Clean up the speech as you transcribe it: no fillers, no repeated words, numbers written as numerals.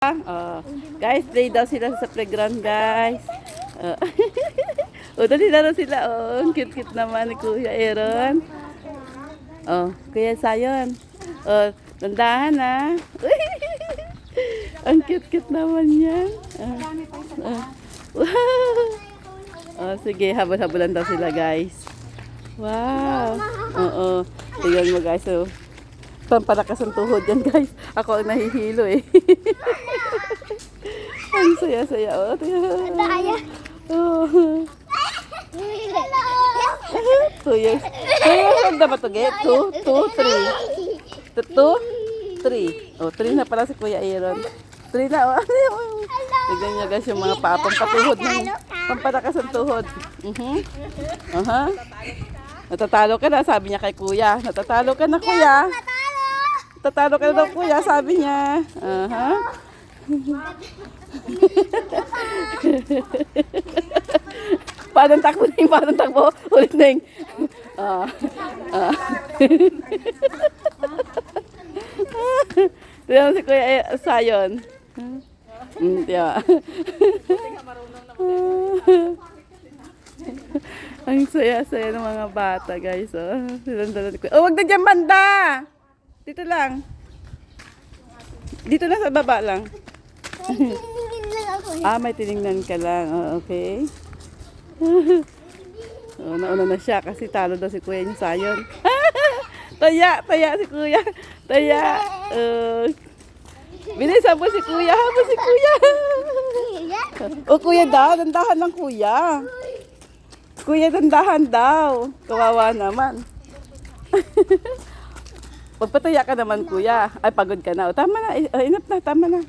Guys, play daw sila sa playground, guys. Dali laro sila. Ang cute-cute naman ni Kuya Aaron. Kuya Sayon. Tandahan na. Ang cute-cute naman yan. Sige, habol-habulan daw sila, guys. Wow. Tingnan mo, guys. Pampalakas ang tuhod yan, guys. Ako ang nahihilo eh. Ang saya-saya. Two years. Ganda ba ito, Get? 2, 3. 2, 3. 3 na pala si Kuya Aaron. 3 na. Tignan niyo, guys, yung mga pampatuhod. Pampalakas ang tuhod. Natatalo ka na, sabi niya kay Kuya. Natatalo ka na, Kuya. Tatalo ka na daw, Kuya, sabi niya. Paano takbo na yung paano takbo? Ulit na yung... Tignan mo si Kuya Sayon. Tiyan. Ang saya-saya ng mga bata, guys. Wag na dyan, banda! Dito lang. Dito lang sa baba lang. May tinignan ka lang. Okay. Nauna na siya kasi talo daw si Kuya niya Sayon. Taya si Kuya. Taya. Bilisan mo si Kuya. Habol si Kuya. Kuya daw. Dandahan lang, Kuya. Kuya, dandahan daw. Kawawa naman. Pagpataya ka naman, Kuya. Ay, pagod ka na. Tama na. Enough na. Tama na.